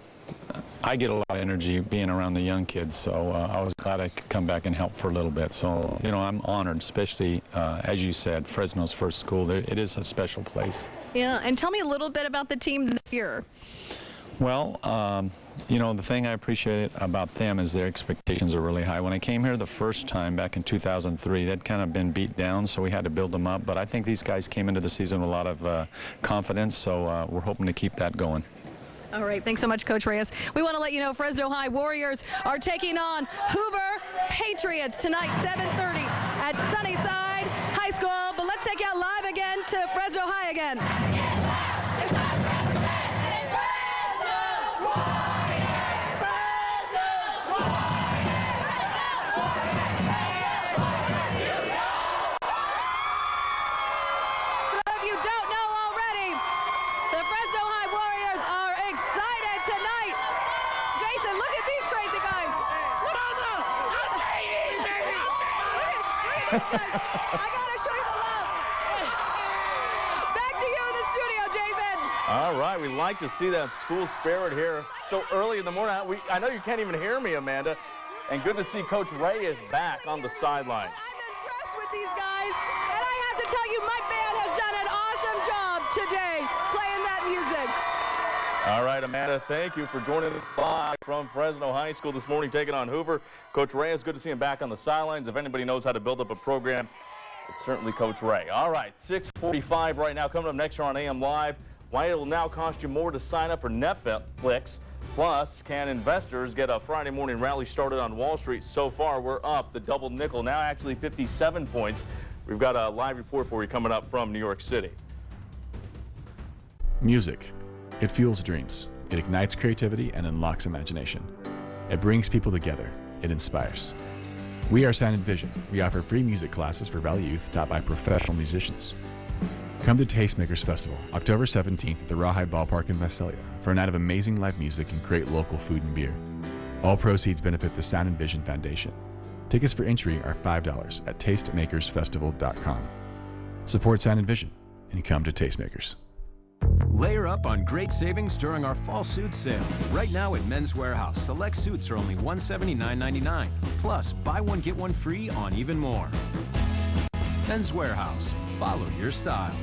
I get a lot of energy being around the young kids, so I was glad I could come back and help for a little bit. So, you know, I'm honored, especially, as you said, Fresno's first school. It is a special place. Yeah, and tell me a little bit about the team this year. Well, you know, the thing I appreciate about them is their expectations are really high. When I came here the first time back in 2003, they'd kind of been beat down, so we had to build them up. But I think these guys came into the season with a lot of confidence, so we're hoping to keep that going. All right, thanks so much, Coach Reyes. We want to let you know Fresno High Warriors are taking on Hoover Patriots tonight, 7:30 at Sunnyside High School. But let's take you out live again to Fresno High again. I gotta show you the love. Back to you in the studio, Jason. All right, we like to see that school spirit here so early in the morning. I know you can't even hear me, Amanda. And good to see Coach Ray is back on the sidelines. I'm impressed with these guys, and I have to tell you, my band has done an awesome job today playing that music. All right, Amanda, thank you for joining us live from Fresno High School this morning, taking on Hoover. Coach Ray, it's good to see him back on the sidelines. If anybody knows how to build up a program, it's certainly Coach Ray. All right, 6:45 right now. Coming up next year on AM Live, why it will now cost you more to sign up for Netflix. Plus, can investors get a Friday morning rally started on Wall Street? So far, we're up. The double nickel now actually 57 points. We've got a live report for you coming up from New York City. Music. It fuels dreams. It ignites creativity and unlocks imagination. It brings people together. It inspires. We are Sound and Vision. We offer free music classes for Valley youth taught by professional musicians. Come to Tastemakers Festival, October 17th at the Rawhide Ballpark in Visalia for a night of amazing live music and great local food and beer. All proceeds benefit the Sound and Vision Foundation. Tickets for entry are $5 at tastemakersfestival.com. Support Sound and Vision and come to Tastemakers. Layer up on great savings during our fall suit sale. Right now at Men's Warehouse, select suits are only $179.99. Plus, buy one, get one free on even more. Men's Warehouse. Follow your style.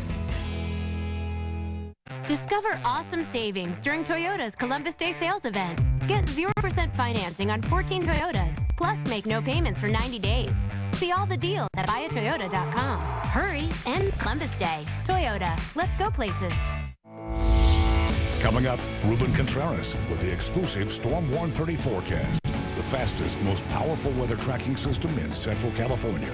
Discover awesome savings during Toyota's Columbus Day sales event. Get 0% financing on 14 Toyotas, plus make no payments for 90 days. See all the deals at buyatoyota.com. Hurry, ends Columbus Day. Toyota, let's go places. Coming up, Ruben Contreras with the exclusive Storm 130 forecast, the fastest, most powerful weather tracking system in Central California.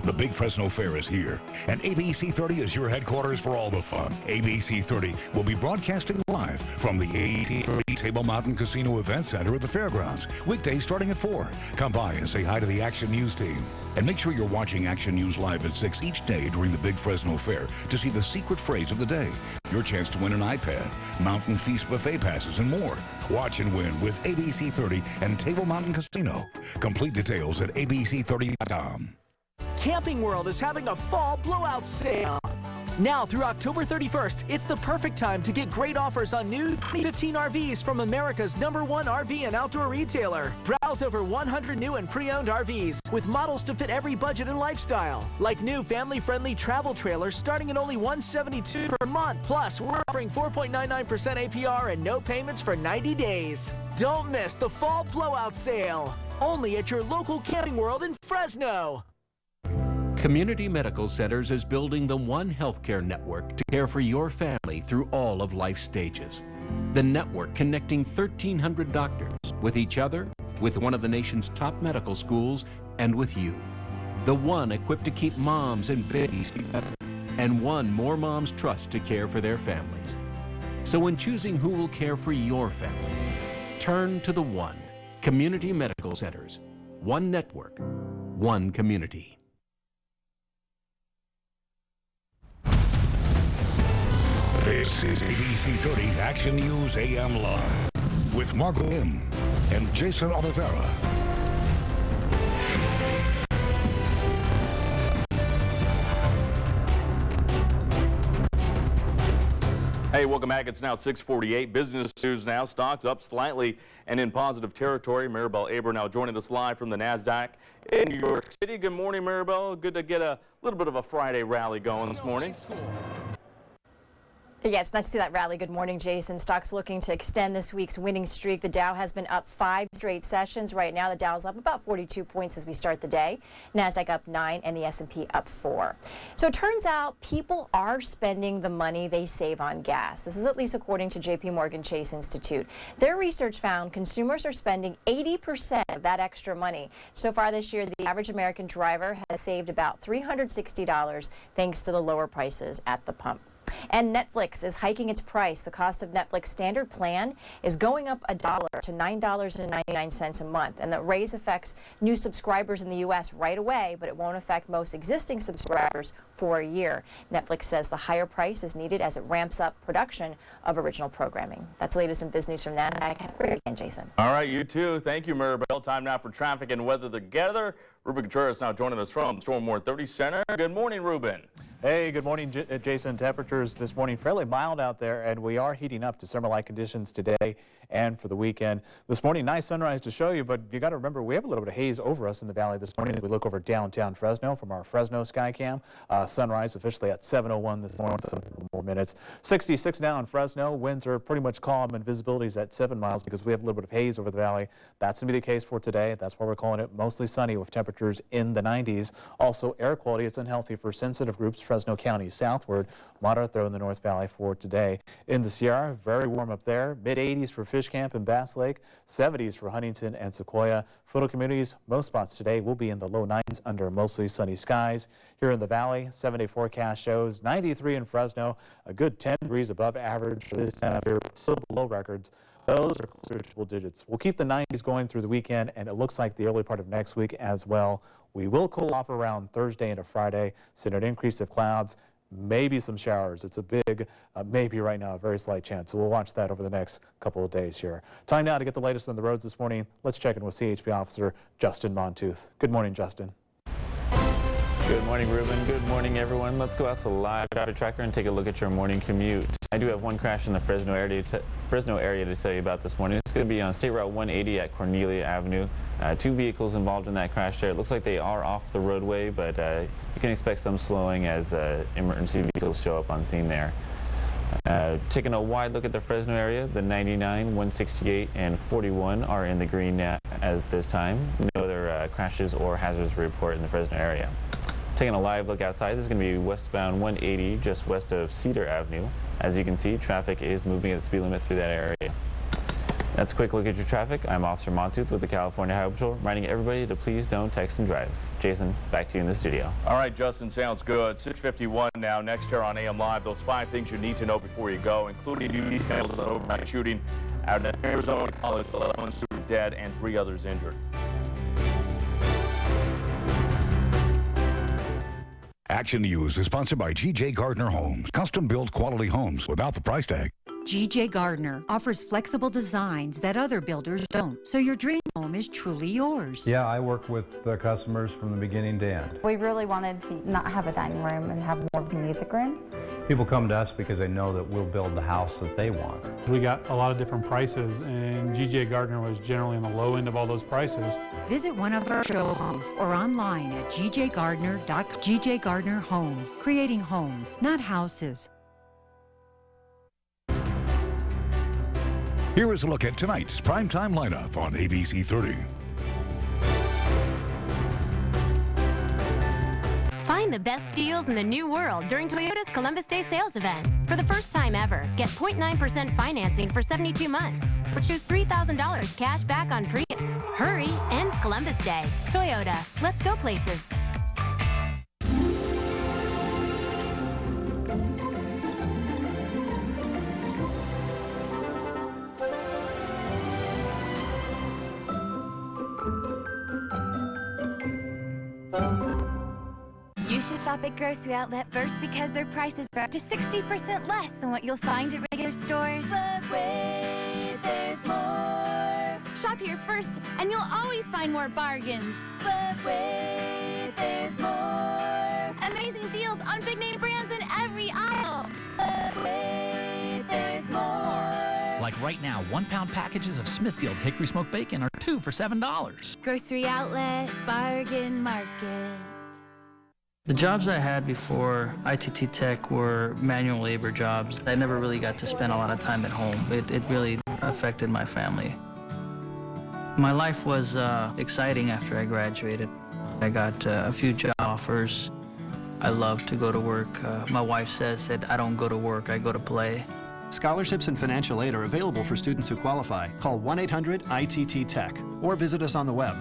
The Big Fresno Fair is here, and ABC30 is your headquarters for all the fun. ABC30 will be broadcasting live from the ABC30 Table Mountain Casino Event Center at the fairgrounds, weekdays starting at 4. Come by and say hi to the Action News team. And make sure you're watching Action News live at 6 each day during the Big Fresno Fair to see the secret phrase of the day, your chance to win an iPad, Mountain Feast buffet passes, and more. Watch and win with ABC30 and Table Mountain Casino. Complete details at abc30.com. Camping World is having a fall blowout sale. Now through October 31st, it's the perfect time to get great offers on new 2015 RVs from America's #1 RV and outdoor retailer. Browse over 100 new and pre-owned RVs with models to fit every budget and lifestyle, like new family-friendly travel trailers starting at only $172 per month. Plus, we're offering 4.99% APR and no payments for 90 days. Don't miss the fall blowout sale. Only at your local Camping World in Fresno. Community Medical Centers is building the one healthcare network to care for your family through all of life's stages. The network connecting 1,300 doctors with each other, with one of the nation's top medical schools, and with you. The one equipped to keep moms and babies together, and one more moms trust to care for their families. So when choosing who will care for your family, turn to the one. Community Medical Centers. One network, one community. This is ABC30 Action News AM Live with Margot Lim and Jason Oliveira. Hey, welcome back. It's now 6:48. Business news now. Stocks up slightly and in positive territory. Maribel Aber now joining us live from the NASDAQ in New York City. Good morning, Maribel. Good to get a little bit of a Friday rally going this morning. Yeah, it's nice to see that rally. Good morning, Jason. Stocks looking to extend this week's winning streak. The Dow has been up 5 straight sessions. Right now, the Dow's up about 42 points as we start the day. NASDAQ up 9 and the S&P up 4. So it turns out people are spending the money they save on gas. This is at least according to JP Morgan Chase Institute. Their research found consumers are spending 80% of that extra money. So far this year, the average American driver has saved about $360 thanks to the lower prices at the pump. And Netflix is hiking its price. The cost of Netflix standard plan is going up $1 to $9.99 a month. And the raise affects new subscribers in the U.S. right away, but it won't affect most existing subscribers for a year. Netflix says the higher price is needed as it ramps up production of original programming. That's the latest in business from NASDAQ. Have a great weekend, Jason. All right, you too. Thank you, Maribel. Time now for traffic and weather together. Ruben Contreras now joining us from Storm 130 Center. Good morning, Ruben. Hey, good morning, Jason. Temperatures this morning fairly mild out there, and we are heating up to summer-like conditions today and for the weekend. This morning, nice sunrise to show you, but you got to remember we have a little bit of haze over us in the valley this morning as we look over downtown Fresno from our Fresno Skycam. Sunrise officially at 7:01 this morning, so more minutes. 66 now in Fresno. Winds are pretty much calm and visibility is at 7 miles because we have a little bit of haze over the valley. That's going to be the case for today. That's why we're calling it mostly sunny with temperatures in the 90s. Also, air quality is unhealthy for sensitive groups Fresno County southward. Moderate though in the North Valley for today. In the Sierra, very warm up there. Mid-80s for Fish Camp and Bass Lake. 70s for Huntington and Sequoia. Photo communities, most spots today will be in the low 90s under mostly sunny skies. Here in the valley, 7-day forecast shows 93 in Fresno, a good 10 degrees above average for this time of year, still below records. Those are closer to triple digits. We'll keep the 90s going through the weekend, and it looks like the early part of next week as well. We will cool off around Thursday into Friday, seeing an increase of clouds, maybe some showers. It's a big maybe right now, a very slight chance. So we'll watch that over the next couple of days here. Time now to get the latest on the roads this morning. Let's check in with CHP Officer Justin Montooth. Good morning, Justin. Good morning, Ruben. Good morning, everyone. Let's go out to Live Traffic Tracker and take a look at your morning commute. I do have one crash in the Fresno area to tell you about this morning. It's going to be on State Route 180 at Cornelia Avenue. 2 vehicles involved in that crash there. It looks like they are off the roadway, but you can expect some slowing as emergency vehicles show up on scene there. Taking a wide look at the Fresno area, the 99, 168, and 41 are in the green now at this time. No other crashes or hazards report in the Fresno area. Taking a live look outside, this is going to be westbound 180 just west of Cedar Avenue. As you can see, traffic is moving at the speed limit through that area. That's a quick look at your traffic. I'm Officer Montooth with the California Highway Patrol, reminding everybody to please don't text and drive. Jason, back to you in the studio. All right, Justin, sounds good. 6:51 now. Next here on AM Live, those 5 things you need to know before you go, including new details of an overnight shooting at an Arizona college, 11 students dead and 3 others injured. Action News is sponsored by G.J. Gardner Homes. Custom-built quality homes without the price tag. G.J. Gardner offers flexible designs that other builders don't, so your dream home is truly yours. Yeah, I work with the customers from the beginning to end. We really wanted to not have a dining room and have more of a music room. People come to us because they know that we'll build the house that they want. We got a lot of different prices, and G.J. Gardner was generally on the low end of all those prices. Visit one of our showrooms or online at gjgardner.com. G.J. Gardner Homes, creating homes, not houses. Here is a look at tonight's primetime lineup on ABC30. Find the best deals in the new world during Toyota's Columbus Day sales event. For the first time ever, get 0.9% financing for 72 months, or choose $3,000 cash back on Prius. Hurry, ends Columbus Day. Toyota, let's go places. You should shop at Grocery Outlet first because their prices are up to 60% less than what you'll find at regular stores. But wait, there's more. Shop here first and you'll always find more bargains. But wait, there's more. Amazing deals on big name brands in every aisle. But wait, there's more. Like right now, 1-pound packages of Smithfield Hickory Smoked Bacon are 2 for $7. Grocery Outlet, bargain market. The jobs I had before ITT Tech were manual labor jobs. I never really got to spend a lot of time at home. It really affected my family. My life was exciting after I graduated. I got a few job offers. I love to go to work. My wife said, I don't go to work, I go to play. Scholarships and financial aid are available for students who qualify. Call 1-800-ITT-TECH or visit us on the web.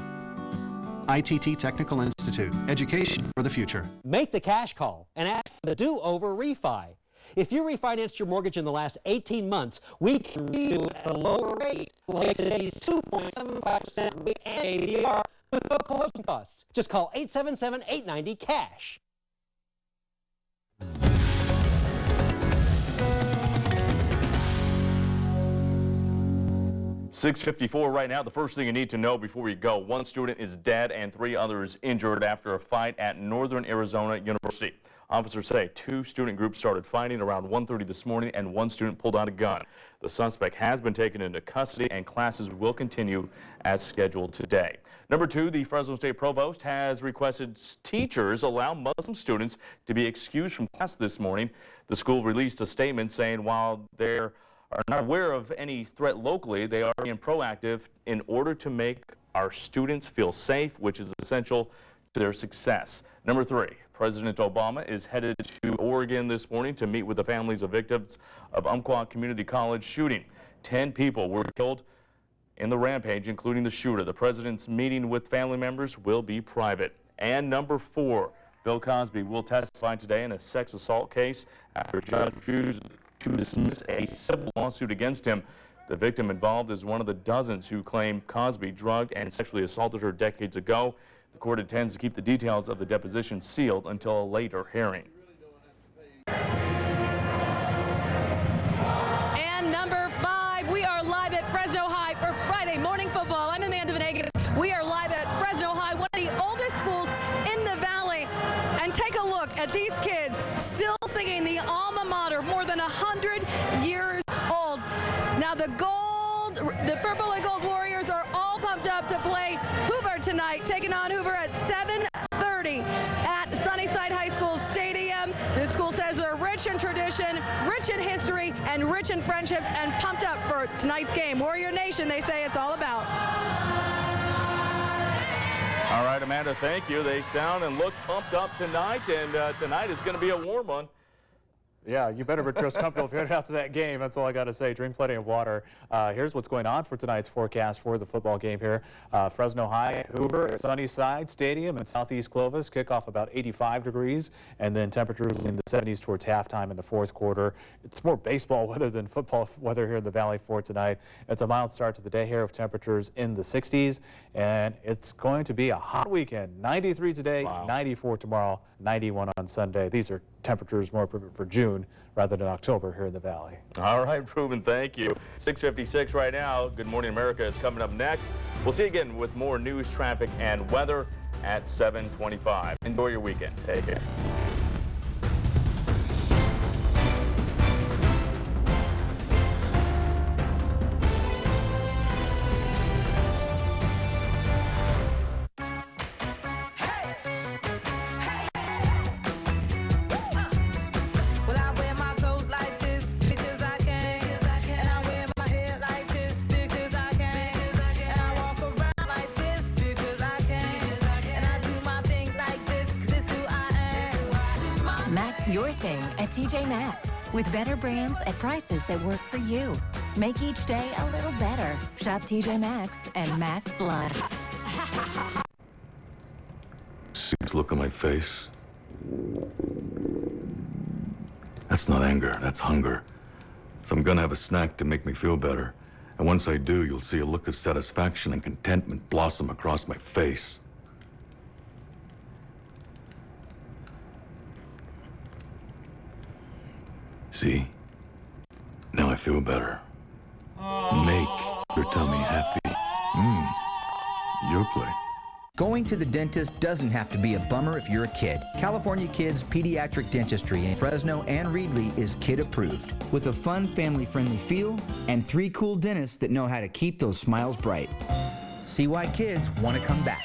ITT Technical Institute, education for the future. Make the cash call and ask for the do-over refi. If you refinanced your mortgage in the last 18 months, we can redo it at a lower rate, like today's 2.75% APR with no closing costs. Just call 877-890-CASH. 6:54 right now. The first thing you need to know before we go, one student is dead and 3 others injured after a fight at Northern Arizona University. Officers say 2 student groups started fighting around 1:30 this morning and 1 student pulled out a gun. The suspect has been taken into custody and classes will continue as scheduled today. Number 2, the Fresno State Provost has requested teachers allow Muslim students to be excused from class this morning. The school released a statement saying while they are not aware of any threat locally, they are being proactive in order to make our students feel safe, which is essential to their success. Number 3, President Obama is headed to Oregon this morning to meet with the families of victims of Umpqua Community College shooting. 10 people were killed in the rampage, including the shooter. The president's meeting with family members will be private. And number 4, Bill Cosby will testify today in a sex assault case after a judge refused to dismiss a civil lawsuit against him. The victim involved is one of the dozens who claim Cosby drugged and sexually assaulted her decades ago. The court intends to keep the details of the deposition sealed until a later hearing. And number 5, we are live at Fresno High for Friday morning football. I'm Amanda Venegas. We are live at Fresno High, one of the oldest schools in the valley. And take a look at these kids still singing the alma mater, more than 100 years old. Now the purple and gold Warriors are all pumped up to play Hoover tonight, taking on Hoover at 7:30 at Sunnyside High School Stadium. The school says they're rich in tradition, rich in history, and rich in friendships, and pumped up for tonight's game. Warrior Nation, they say it's all about. All right, Amanda, thank you. They sound and look pumped up tonight, and tonight is going to be a warm one. Yeah, you better dress comfortable if you're headed out to that game. That's all I got to say. Drink plenty of water. Here's what's going on for tonight's forecast for the football game here. Fresno High, Hoover, Sunnyside Stadium in southeast Clovis. Kickoff about 85 degrees, and then temperatures in the 70s towards halftime in the 4th quarter. It's more baseball weather than football weather here in the Valley for tonight. It's a mild start to the day here with temperatures in the 60s, and it's going to be a hot weekend. 93 today, wow. 94 tomorrow, 91 on Sunday. These are temperatures more for June rather than October here in the Valley. All right, Ruben, thank you. 6:56 right now. Good Morning America is coming up next. We'll see you again with more news, traffic, and weather at 7:25. Enjoy your weekend. Take care. Your thing at TJ Maxx, with better brands at prices that work for you. Make each day a little better. Shop TJ Maxx and Max Life. See this look on my face? That's not anger, that's hunger. So I'm gonna have a snack to make me feel better. And once I do, you'll see a look of satisfaction and contentment blossom across my face. See? Now I feel better. Make your tummy happy. Your play. Going to the dentist doesn't have to be a bummer if you're a kid. California Kids Pediatric Dentistry in Fresno and Reedley is kid approved, with a fun, family-friendly feel and 3 cool dentists that know how to keep those smiles bright. See why kids want to come back.